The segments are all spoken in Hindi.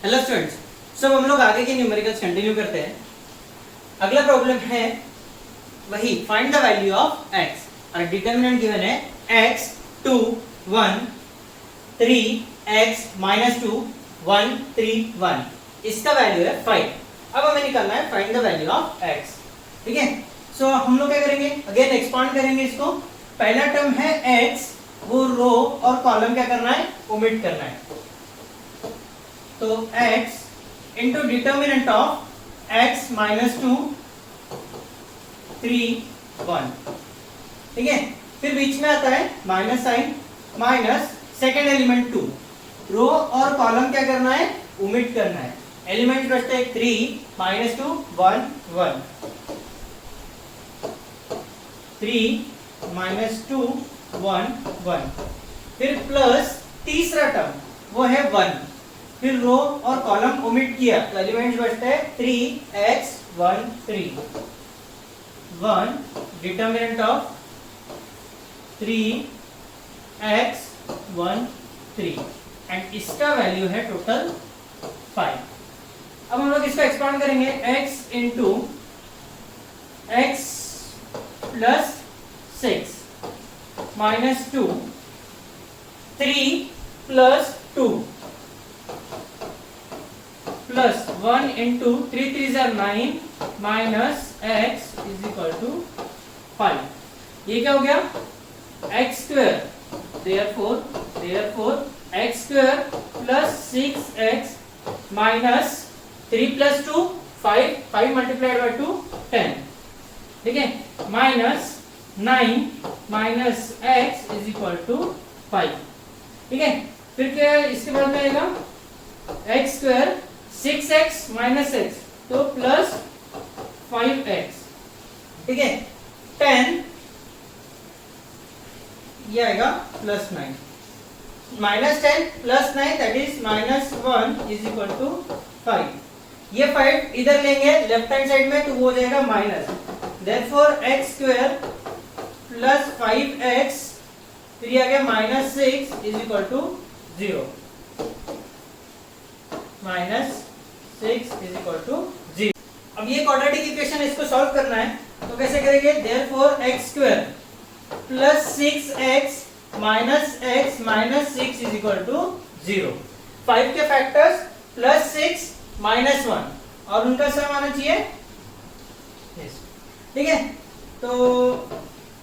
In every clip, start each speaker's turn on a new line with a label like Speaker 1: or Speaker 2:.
Speaker 1: हेलो स्टूडेंट्स, सब हम लोग आगे के न्यूमेरिकल्स कंटिन्यू करते हैं। अगला प्रॉब्लम है वही find the value of x और डिटरमिनेंट गिवन है x 2 1 3 x -2 1 3 1। इसका वैल्यू है 5। अब हमें निकालना है find the value of x। ठीक है, सो हम लोग क्या करेंगे, अगेन एक्सपांड करेंगे इसको। पहला टर्म है x, वो रो और कॉलम क्या करना है, ओमिट करना है। तो x into determinant of x -2 3 1। ठीक है, फिर बीच में आता है minus sign, minus second element 2। Row और कॉलम क्या करना है, ओमिट करना है। एलिमेंट बचते हैं 3 -2 1 1 3 -2 1 1। फिर प्लस तीसरा टर्म वो है 1। फिर रो और कॉलम ओमिट किया तो एलिमेंट्स बचते हैं 3x 1 3 1 determinant of 3x 1 3 and इसका वैल्यू है टोटल 5। अब हम लोग इसको एक्सपांड करेंगे, x into x plus 6 -2 3 plus 2 plus 1 into 3 3 9 minus x is equal to 5। ये क्या हो गया, x square, therefore x square plus 6x minus 3 plus 2 5 5 multiplied by 2 10। ठीक है, minus 9 minus x is equal to 5। ठीक है, फिर क्या इसके बाद में आएगा x square 6x minus x तो प्लस 5x। ठीक है, 10 ये आएगा plus 9 minus 10 plus 9 that is -1 is equal to 5। ये 5 इधर लेंगे लेफ्ट हैंड साइड में तो वो हो जाएगा minus, therefore x square plus 5x, फिर ये आ गया -6 is equal to 0 -6 is equal to 0। अब ये क्वाड्रेटिक इक्वेशन इसको सॉल्व करना है तो कैसे करेंगे, therefore x square plus 6x minus x minus 6 is equal to 0। 5 के फैक्टर्स प्लस 6 माइनस 1 और उनका सम आना चाहिए। ठीक है, तो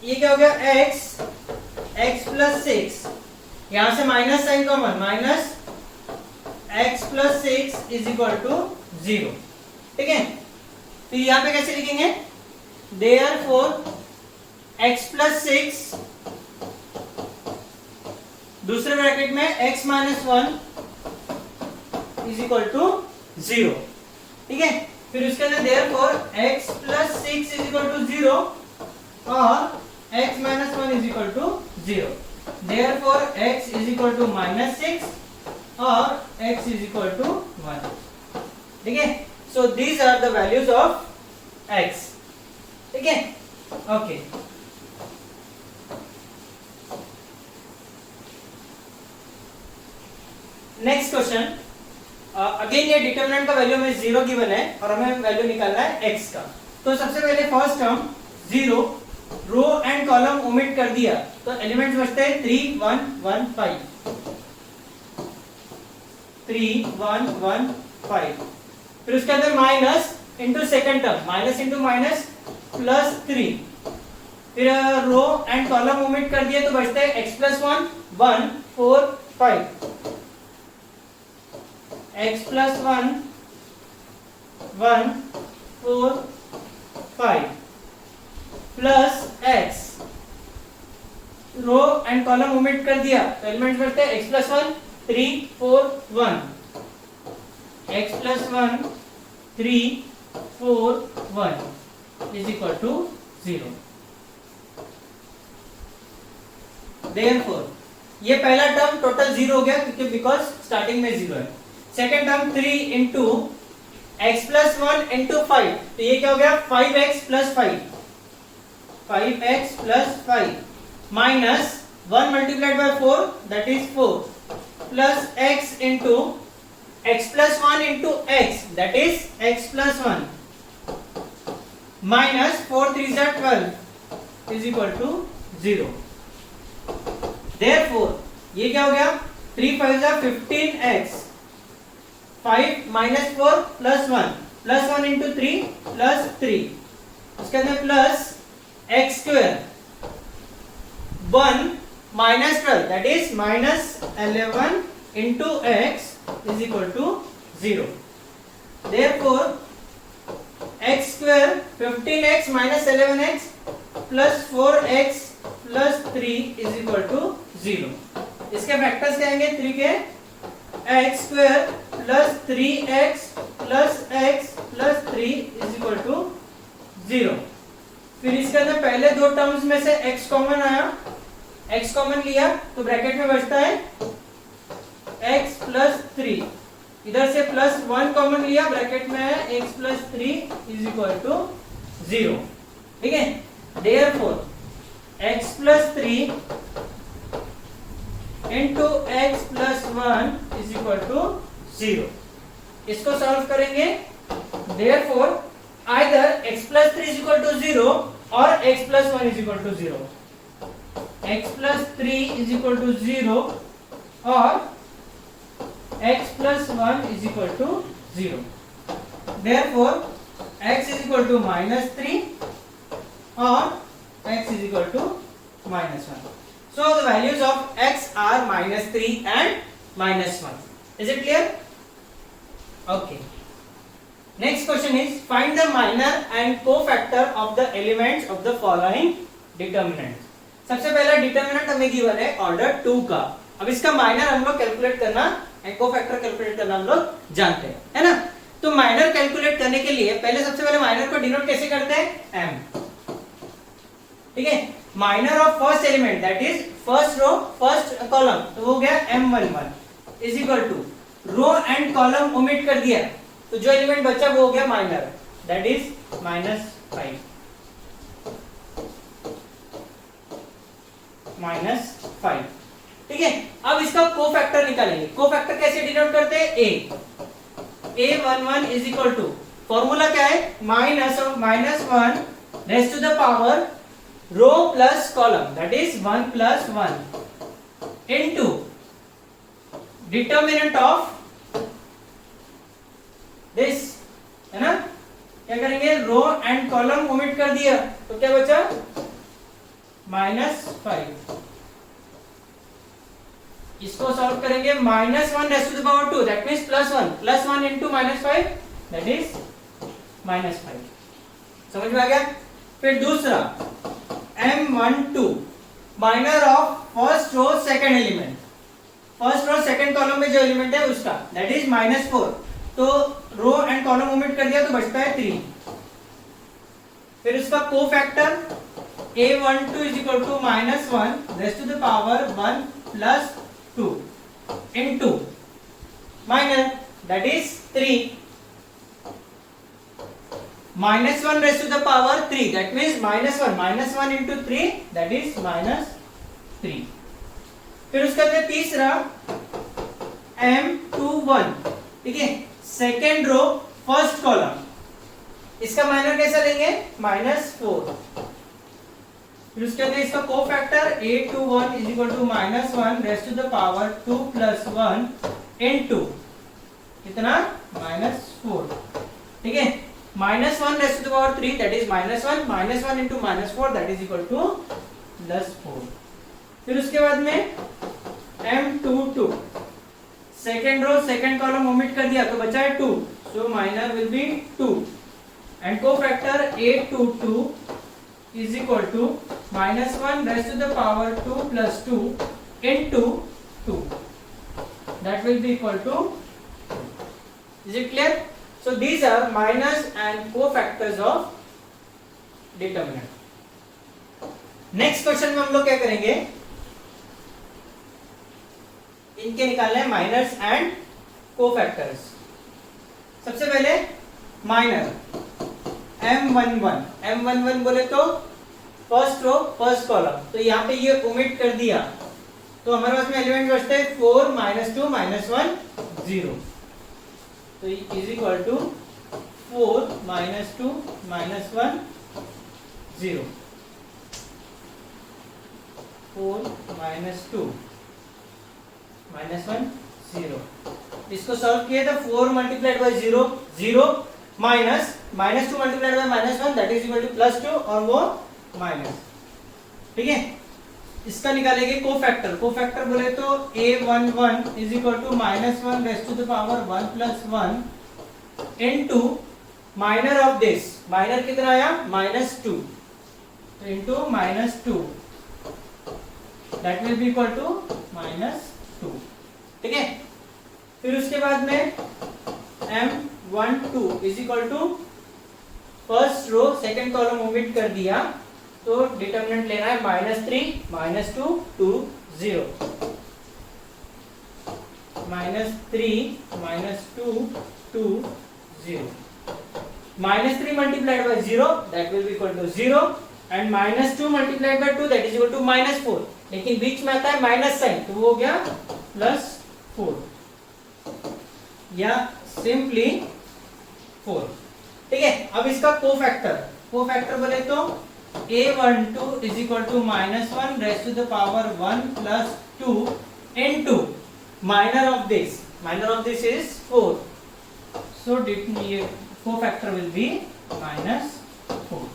Speaker 1: ये क्या हो गया, x प्लस 6, यहां से minus sign common, minus x plus 6 is equal to 0। ठीक है, फिर यहां पे कैसे लिखेंगे, देयरफॉर x प्लस 6 दूसरे ब्रैकेट में x minus 1 is equal to 0। ठीक है, फिर उसके अंदर therefore x plus 6 is equal to 0 और x minus 1 is equal to 0। Therefore x is equal to -6 और x is equal to 1। ठीक है, so these are the values of x। ठीक है, ओके। नेक्स्ट क्वेश्चन, अगेन ये डिटरमिनेंट का वैल्यू में 0 गिवन है और हमें वैल्यू निकालना है x का। तो सबसे पहले first term 0, row and column omit कर दिया तो एलिमेंट्स बचते हैं 3 1 1 5 3 1 1 5। फिर उसके अंदर minus into second term, minus into minus plus 3। फिर रो एंड कॉलम ओमिट कर दिए तो बचते हैं x plus 1 1 4 5 x plus 1 1 4 5 plus x। Row and column omit कर दिया तो एलिमेंट्स बचते हैं x plus 1 3 4 1 x plus 1 3 4 1 is equal to 0। Therefore ये पहला टर्म टोटल 0 हो गया क्योंकि बिकॉज स्टार्टिंग में 0 है। Second term 3 into x plus 1 into 5 तो ये क्या हो गया, 5x plus 5 5x plus 5 minus 1 multiplied by 4 that is 4 plus x into x plus 1 into x, that is x plus 1 minus 4 3s are 12 is equal to 0. Therefore ये क्या हो गया, 3 5s are 15x, 5 minus 4 plus 1 into 3 plus 3, उसके अंदर plus x square 1 minus 12, that is minus 11 into x is equal to 0. Therefore x square 15x minus 11x plus 4x plus 3 is equal to 0. इसके फैक्टर्स क्या आएंगे, 3 के x square plus 3x plus x plus 3 is equal to 0. फिर इसके अंदर पहले दो टर्म्स में से x कॉमन आया, x कॉमन लिया तो ब्रैकेट में बचता है x प्लस 3, इधर से प्लस 1 कॉमन लिया, ब्रैकेट में है x plus 3 is equal to 0. ठीक है, therefore x plus 3 into x plus 1 is equal to 0. इसको सॉल्व करेंगे, therefore either x plus 3 is equal to 0 or x plus 1 is equal to 0. x plus 3 is equal to 0 or x plus 1 is equal to 0. Therefore x is equal to minus 3 or x is equal to minus 1. So the values of x are minus 3 and minus 1. Is it clear? Okay. Next question is find the minor and cofactor of the elements of the following determinants. सबसे पहला डिटर्मिनेंट हमें गिवन है ऑर्डर 2 का. अब इसका माइनर हम लोग कैलकुलेट करना एंड कोफैक्टर कैलकुलेट करना हम लोग जानते हैं, है ना. तो माइनर कैलकुलेट करने के लिए पहले सबसे पहले माइनर को डिनोट कैसे करते हैं, m. ठीक है, minor of first element that is first row first column, तो वो हो गया m11 is equal to row and column omit कर दिया तो जो एलिमेंट बचा वो हो गया माइनर, दैट इज -5. ठीक है, अब इसका कोफैक्टर निकालेंगे. कोफैक्टर कैसे डिनोट करते हैं, a11 is equal to, formula क्या है, minus of -1 raise to the power row plus column, that is 1 plus 1 into determinant of this, है ना. क्या करेंगे, रो एंड कॉलम ओमिट कर दिया तो क्या बचा, -5. इसको सॉल्व करेंगे, -1 raise to the power 2 that means plus 1 into -5 that is -5. समझ में आ गया. फिर दूसरा m12 minor of first row second element, first row second column में जो एलिमेंट है उसका, दैट इज -4. तो रो एंड कॉलम ओमिट कर दिया तो बचता है 3. फिर उसका cofactor a12 is equal to -1 raise to the power 1 plus 2 into minor that is 3 -1 raise to the power 3 that means -1 into 3 that is -3. फिर उसके अंदर तीसरा m21, ठीक है, सेकेंड रो फर्स्ट कॉलम, इसका माइनर कैसा लेंगे, -4. फिर उसके अंदर इसका cofactor a21 is equal to -1 raise to the power 2 plus 1 into कितना, -4. ठीक है, -1 raise to the power 3 that is -1 into -4 that is equal to +4. फिर उसके बाद में m22 second row second column omit कर दिया तो बचा है 2, so minor will be 2 and cofactor a22 is equal to -1 raised to the power 2 plus 2 into 2, that will be equal to 2. Is it clear? So these are minors and cofactors of determinant. Next question में हम लोग क्या करेंगे, इनके निकालने हैं माइनर्स एंड कोफैक्टर्स. सबसे पहले माइनर m11 बोले तो फर्स्ट रो फर्स्ट कॉलम, तो यहाँ पे ये ओमिट कर दिया तो हमारे पास में एलिमेंट बचते हैं 4 -2 -1 0. तो is equal to 4 minus 2 minus 1 0, 4 minus 2 minus 1 0। इसको सॉल्व किए तो 4 multiplied by 0 0 minus minus 2 multiplied by minus 1 that is equal to plus 2 और वो माइनस। ठीक है, इसका निकालेंगे कोफैक्टर। कोफैक्टर बोले तो a11 is equal to minus 1 raise to the power 1 plus 1 into minor of this, minor कितना आया माइनस 2, तो into minus 2 that will be equal to minus 2। ठीक है, फिर उसके बाद में m12 is equal to first row second column omit कर दिया, तो डिटरमिनेंट लेना है minus 3 minus 2 2 0, minus 3 minus 2 2 0, minus 3 multiplied by 0 that will be equal to 0 and minus 2 multiplied by 2 that is equal to minus 4, लेकिन बीच में आता है माइनस साइन तो वो हो गया प्लस 4 या सिंपली 4। ठीक है, अब इसका कोफैक्टर, कोफैक्टर बोले तो a12 is equal to minus 1 raise to the power 1 plus 2 into minor of this is 4, so cofactor will be minus 4।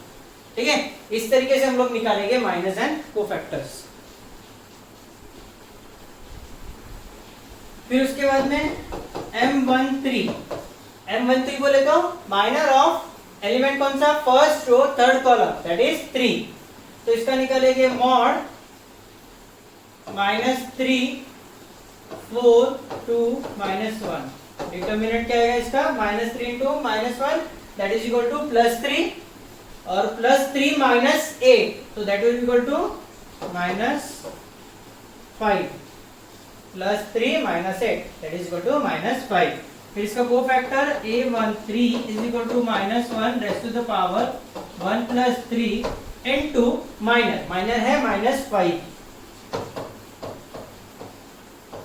Speaker 1: ठीक है, इस तरीके से हम लोग निकालेंगे माइनस एंड कोफैक्टर्स। फिर उसके बाद में m13 बोले तो माइनर ऑफ एलिमेंट कौन सा, first row third column that is 3, तो इसका निकालेंगे मॉड माइनस 3 4 2 माइनस 1, डिटरमिनेंट क्या आएगा इसका minus 3 into minus 1 that is equal to plus 3 और प्लस 3 माइनस 8, तो that will equal to minus 5 plus 3 minus 8 that is equal to minus 5। फिर इसका cofactor a13 is equal to minus 1 raise to the power 1 plus 3 into minor है माइनस 5।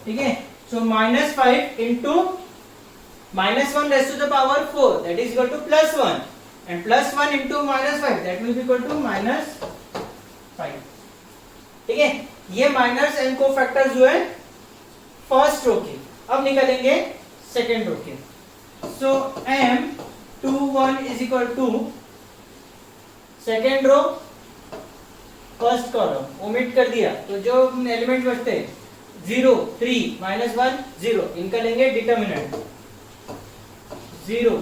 Speaker 1: ठीक है, so minus 5 into minus 1 raise to the power 4 that is equal to plus 1 and plus 1 into minus 5 that will be equal to minus 5। ठीक है, ये माइनर्स एंड कोफैक्टर जो है फर्स्ट रो के। अब निकालेंगे सेकेंड रो के, so m21 is equal to second row first column omit कर दिया, तो जो एलिमेंट बचते 0 3 माइनस 1 0, इनका लेंगे डिटरमिनेंट 0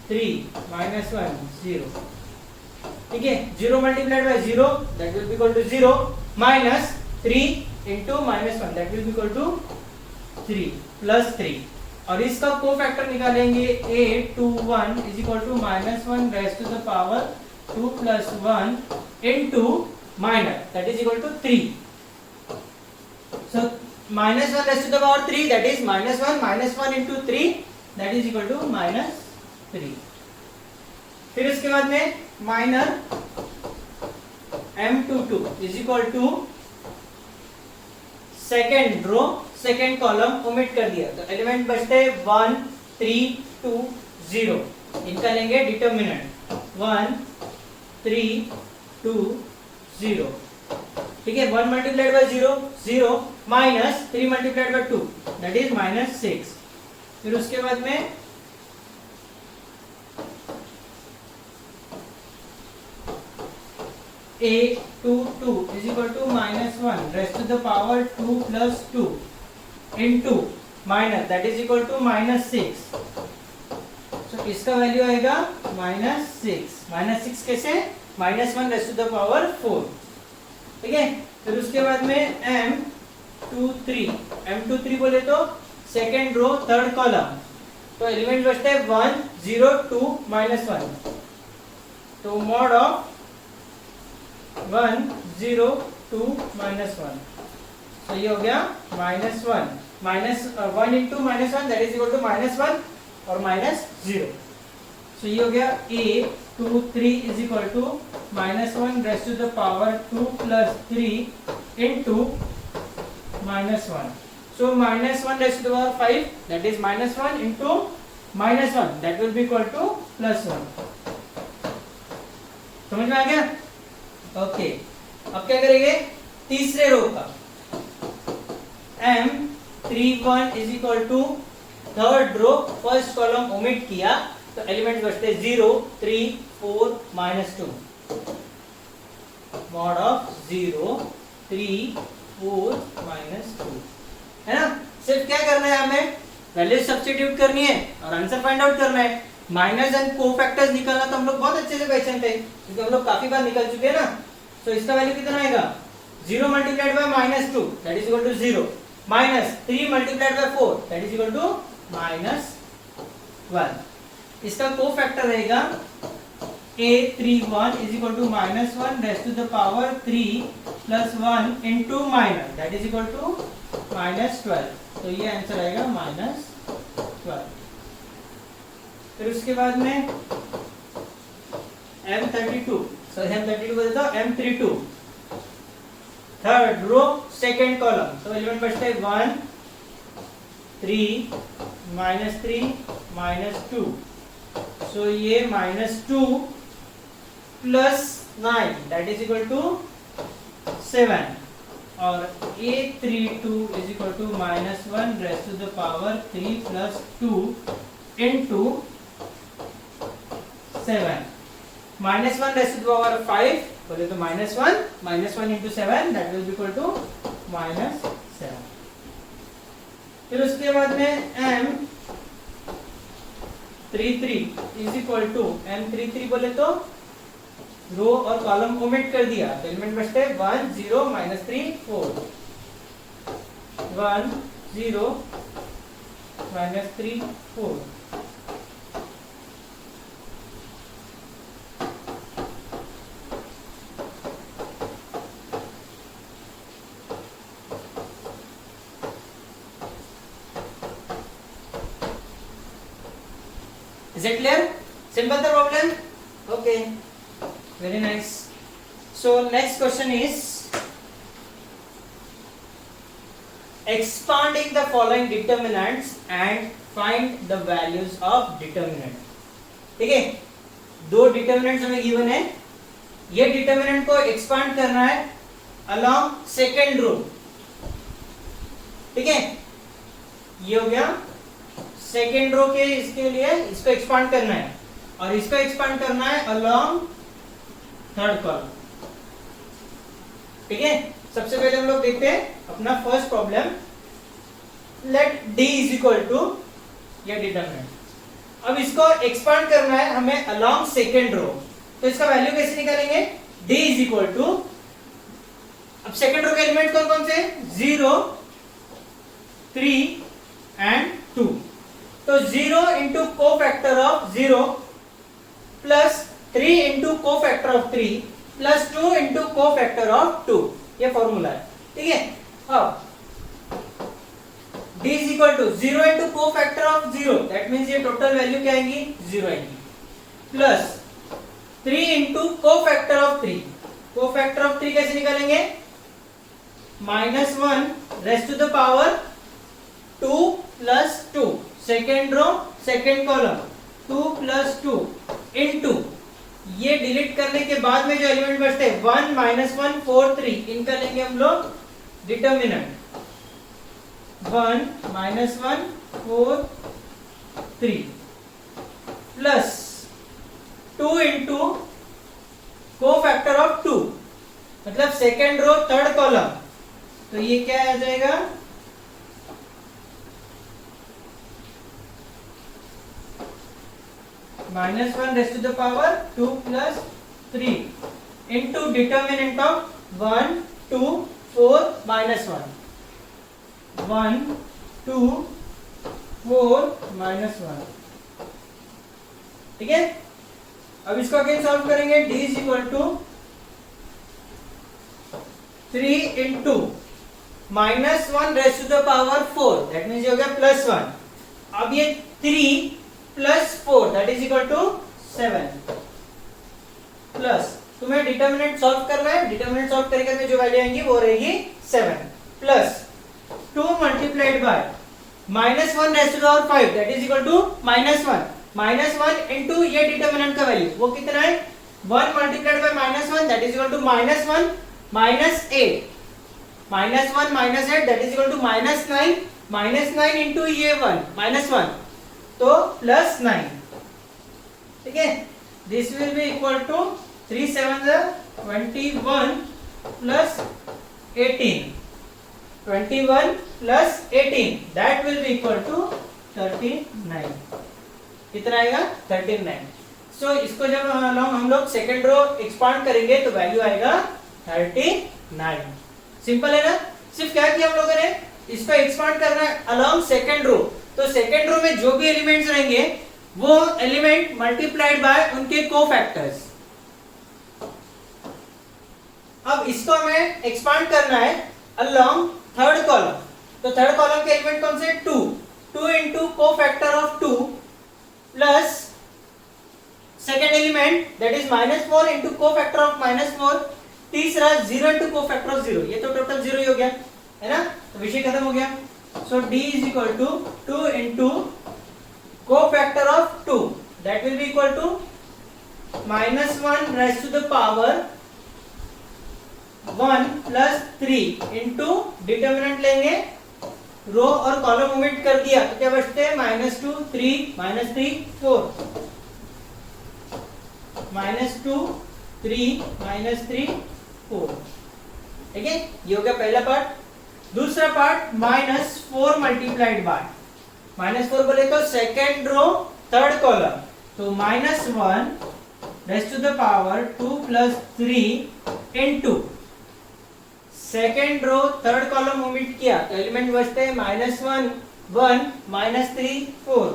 Speaker 1: 3 माइनस 1 0। ठीक है, 0 multiplied by 0 that will be equal to 0 minus 3 into minus 1 that will be equal to 3 plus 3, और इसका कोफैक्टर निकालेंगे a21 is equal to minus 1 raise to the power 2 plus 1 into minor that is equal to 3, so minus 1 raise to the power 3 that is minus 1 into 3 that is equal to minus 3। फिर इसके बाद में minor m22 is equal to second row second column omit कर दिया, तो एलिमेंट बचते 1 3 2 0, इनका लेंगे डिटरमिनेंट 1 3 2 0। ठीक है, 1 multiplied by 0 0 minus 3 multiplied by 2 that is minus 6। फिर उसके बाद में a22 is equal to minus 1 raised to the power 2 plus 2 into minus that is equal to minus 6, so इसका वैल्यू आएगा minus 6 कैसे, minus 1 raised to the power 4। ठीक है, फिर उसके बाद में m23 बोले तो सेकेंड रो थर्ड कॉलम, तो एलिमेंट बचते हैं 1 0 2 माइनस 1, तो मॉड ऑफ 1 0 2 माइनस 1, तो ये हो गया minus 1 minus 1 into minus 1 that is equal to minus 1 और माइनस 0, सो ये हो गया a23 is equal to minus 1 raise to the power 2 plus 3 into minus 1, so minus 1 raised to the power 5 that is minus 1 into -1 that will be equal to +1। समझ में आ गया? ओके, अब क्या करेंगे? तीसरे रो का M31 is equal to third row first column omit किया तो एलिमेंट बचते 0 3 4 -2 मॉड ऑफ 0 3 4 -2 है ना। सिर्फ क्या करना है, हमें वैल्यू सब्स्टिट्यूट करनी है और आंसर फाइंड आउट करना है। माइनस एंड कोफैक्टर्स निकालना तो हम लोग बहुत अच्छे से पहचानते हैं क्योंकि हम लोग काफी बार निकल चुके हैं ना। तो इसका वैल्यू कितना आएगा? 0 multiplied by -2 that is equal to 0 -3 multiplied by 4 that is equal to -1। इसका कोफैक्टर रहेगा A31 is equal to -1 raised to the power 3 plus 1 into minus that is equal to -12। तो ये आंसर आएगा -12। फिर उसके बाद में M32 बोलता हूँ M32 third row second column तो एलिमेंट बचते हैं 1 3 -3 -2 सो ये -2 plus 9 that is equal to 7 और A32 is equal to -1 raise to the power 3 plus 2 into 7 -1 raise to the power 5 बोले तो -1 into 7 that will be equal to -7। फिर उसके बाद में M33 is equal to M33 बोले तो रो और कॉलम ओमिट कर दिया तो एलिमेंट बचते 1 0 -3 4 1 0 -3 4। Is it clear? Simple the problem? Okay. Very nice. So next question is expanding the following determinants and find the values of determinant। ठीक है, दो डिटर्मिनेंट्स हमें गिवन है, ये डिटर्मिनेंट को एक्सपांड करना है अलोंग सेकेंड रो। ठीक है, ये हो गया सेकेंड रो के, इसके लिए इसको एक्सपांड करना है और इसको एक्सपांड करना है अलोंग थर्ड कॉलम। ठीक है, सबसे पहले हम लोग देखते हैं अपना first problem. Let D is equal to ये डिटरमिनेंट। अब इसको एक्सपांड करना है हमें अलोंग सेकेंड रो, तो इसका वैल्यू कैसे निकालेंगे? D इज इक्वल टू, अब सेकेंड रो के एलिमेंट कौन कौन से? 0 3 एंड 2। तो 0 into cofactor of 0 plus 3 into cofactor of 3 plus 2 into cofactor of 2, ये फॉर्मूला है। ठीक है, अब D is equal to 0 into cofactor of 0 that means ये टोटल वैल्यू क्या आएगी? 0 आएगी, plus 3 into cofactor of 3। Cofactor of 3 कैसे निकालेंगे? -1 raise to the power 2 plus 2 second row second column 2 plus 2 into ये डिलीट करने के बाद में जो एलिमेंट बचते हैं 1 -1 4 3, इनका लेंगे हम लोग determinant 1 -1 4 3 plus 2 into cofactor of 2 मतलब सेकेंड रो थर्ड कॉलम, तो ये क्या आ जाएगा? -1 raised to the power 2 plus 3 into determinant of 1 2 4 -1 1 2 4 -1। ठीक है, अब इसको अगेन सॉल्व करेंगे। D is equal to 3 into -1 raise to the power 4 that means ये हो गया +1। अब ये 3 plus 4 that is equal to 7 plus, तुम्हें डिटर्मिनेंट सॉल्व करना है, डिटर्मिनेंट सॉल्व करके जो वैल्यू आएंगी वो रहेगी 7 plus 2 multiplied by minus one raised to the power 5 that is equal to minus one into ये डिटर्मिनेंट का वैल्यू वो कितना है 1 multiplied by -1 that is equal to -1 -8 -1 -8 that is equal to -9 into ये 1 -1 तो +9 ठीक है this will be equal to 3 7 21 plus 18 21 plus 18 that will be equal to 39 कितना आएगा 39 सो इसको जब हम लोग सेकंड रो एक्सपांड करेंगे तो वैल्यू आएगा 39 सिंपल है ना सिर्फ क्या किया हम लोगों ने इसको एक्सपांड करना है अलोंग सेकंड रो तो सेकंड रो में जो भी एलिमेंट्स रहेंगे वो एलिमेंट मल्टीप्लाइड बाय उनके कोफैक्टर्स अब इसको हमें एक्सपांड करना है अलोंग थर्ड कॉलम तो थर्ड कॉलम के एलिमेंट कौन से 2 into cofactor of 2 plus second element that is -4 into cofactor of -4 तीसरा 0 इंटू कोफैक्टर ऑफ 0 ये तो टोटल 0 ही हो गया है ना तो विषय खत्म हो गया so d is equal to 2 into cofactor of 2 that will be equal to -1 raise to the power 1 plus 3 into determinant लेंगे रो और कॉलम ओमिट कर दिया तो क्या बचते हैं -2 3 -3 4 -2 3 -3 4 ठीक है ये हो गया पहला पार्ट दूसरा पार्ट -4 मल्टीप्लाइड बाय -4 बोले तो सेकेंड रो थर्ड कॉलम तो -1 raise to the power 2 plus 3 into second row third column omit किया तो एलिमेंट बचते हैं -1 1 -3 4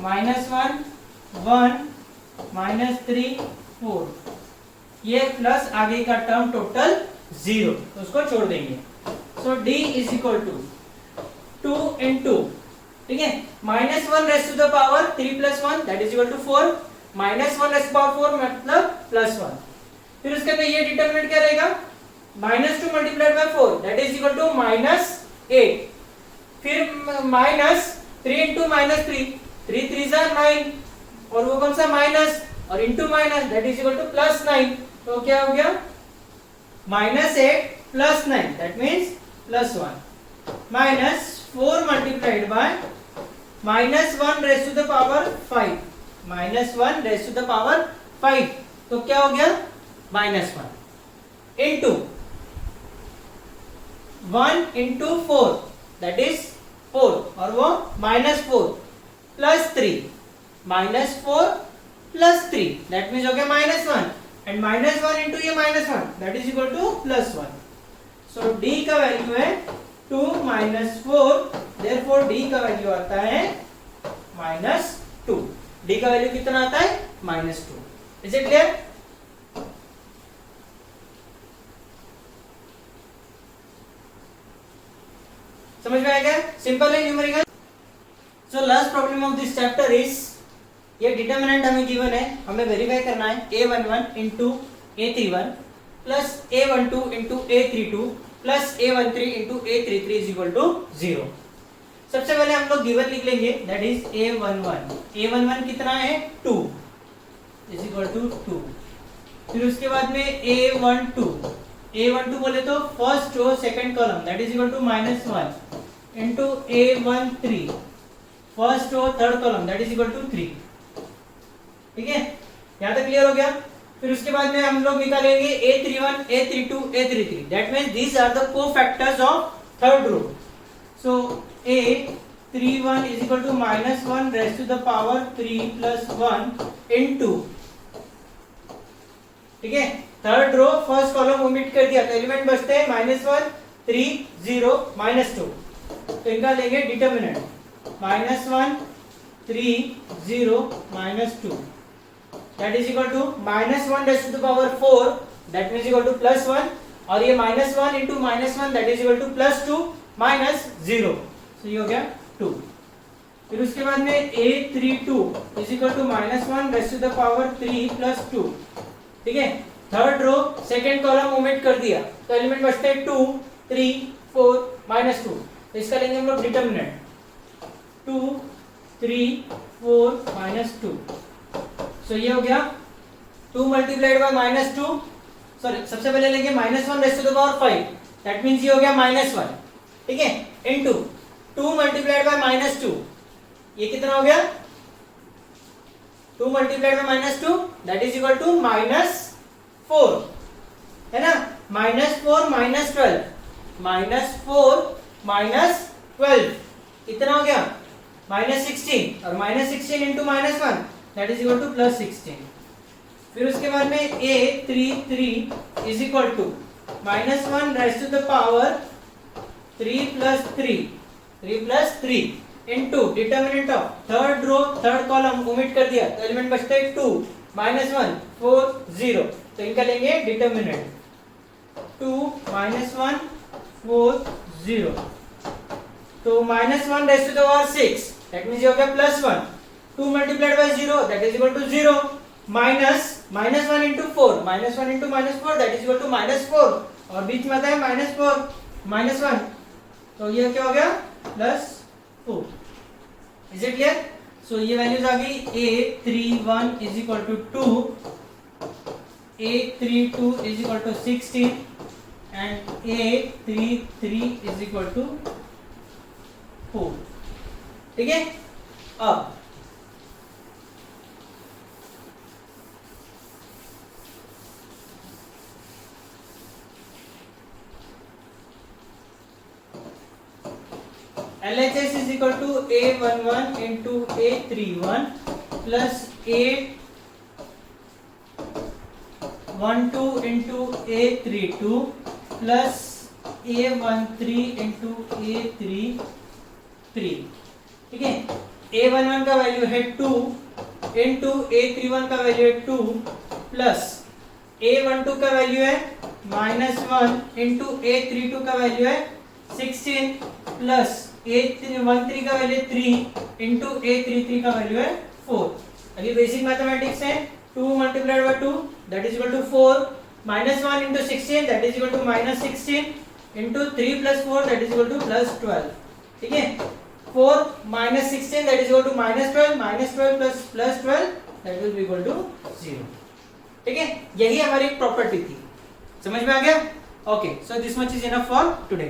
Speaker 1: -1 1 -3 4 ये प्लस आगे का टर्म टोटल 0 तो उसको छोड़ देंगे so d is equal to 2 into ठीक है -1 raise to the power 3 plus 1 that is equal to 4 -1 raise to the power 4 मतलब +1 फिर उसके अंदर ये डिटरमिनेंट क्या रहेगा -2 multiplied by 4 that is equal to -8 फिर -3 इंटू -3 3 3 9 और वो कौन सा माइनस और into minus that is equal to +9 तो क्या हो गया -8 plus 9 that means +1 -4 multiplied by -1 raise to the power 5 -1 raise to the power 5 तो क्या हो गया -1 इंटू 1 इंटू 4 दैट इज 4 और वो -4 प्लस 3 -4 प्लस 3 दैट मीन्स हो गया -1 एंड -1 इंटू ये -1 that is equal to +1 so d का वैल्यू है 2 -4 देयरफॉर d का वैल्यू आता है -2 d का वैल्यू कितना आता है -2 इज इट क्लियर समझ में आएगा सिंपल है numerical so last problem of this chapter is ये डिटरमिनेंट हमें गिवन है हमें वेरीफाई करना है a11 into a31 plus a12 into a32 plus a13 into a33 is equal to 0 सबसे पहले हम लोग गिवन लिख लेंगे दैट इज a11 कितना है 2 इज इक्वल टू 2 फिर उसके बाद में a12 बोले तो first row second column that is equal to -1 into a13 first row third column that is equal to 3 ठीक है यहां तक क्लियर हो गया फिर उसके बाद में हम लोग निकालेंगे a31 a32 a33 that means these are the cofactors of third row so a31 is equal to -1 raise to the power 3 plus 1 into ठीक है third row first column omit कर दिया तो एलिमेंट बचते हैं -1 3 0 -2 तो इनका लेंगे determinant -1 3 0 -2 that is equal to -1 raise to the power 4 that means equal to +1 और ये -1 into -1 that is equal to +2 -0 तो ये हो गया 2 फिर उसके बाद में a32 is equal to -1 raise to the power 3 plus 2 ठीक है third row second column omit कर दिया तो एलिमेंट बचते हैं 2 3 4 -2, तो इसका लेंगे हम लोग डिटर्मिनेंट 2 3 4 -2। सो ये हो गया 2 मल्टीप्लाइड बाय -2, सॉरी सबसे पहले लेंगे -1 raise to the power 5, that means ये हो गया -1, ठीक है, इनटू 2 मल्टीप्लाइड बाय -2, ये कितना हो गया 2 multiplied by -2 that is equal to -4, है ना, -4 -12, -4 -12 कितना हो गया -16, और -16 into -1 that is equal to +16। फिर उसके बाद में a33 is equal to -1 raise to the power 3 + 3 into determinant of third row third column omit कर दिया तो एलिमेंट बचता है 2 -1 4 0, तो इनका लेंगे डिटर्मिनेंट 2 -1 4 0, तो -1 raise to the power 6 that means ये हो गया +1, 2 multiplied by 0 that is equal to 0, minus -1 into 4, -1 into -4 that is equal to -4, और बीच में आता है -4 -1, तो ये क्या हो गया +4। Is it clear? सो ये वैल्यूज आ गई a31 is equal to 2, a32 is equal to 16 and a33 is equal to 4, ठीक है। अब LHS is equal to A11 into A31 plus A12 into A32 plus A13 into A33, ठीक है। A11 का वैल्यू है 2 इंटू A31 का वैल्यू है 2 प्लस A12 का वैल्यू है -1 इंटू A32 का वैल्यू है 16 प्लस A13 का वैल्यू 3 इंटू A33 का वैल्यू है 4। अभी बेसिक मैथमेटिक्स है 2 multiplied by 2 that is equal to 4, -1 into 16 that is equal to -16 into 3 plus 4 that is equal to +12, ठीक है। 4 -16 that is equal to -12, -12 plus +12 that will be equal to 0, ठीक है। यही हमारी प्रॉपर्टी थी, समझ में आ गया? Okay, so this much is enough for today.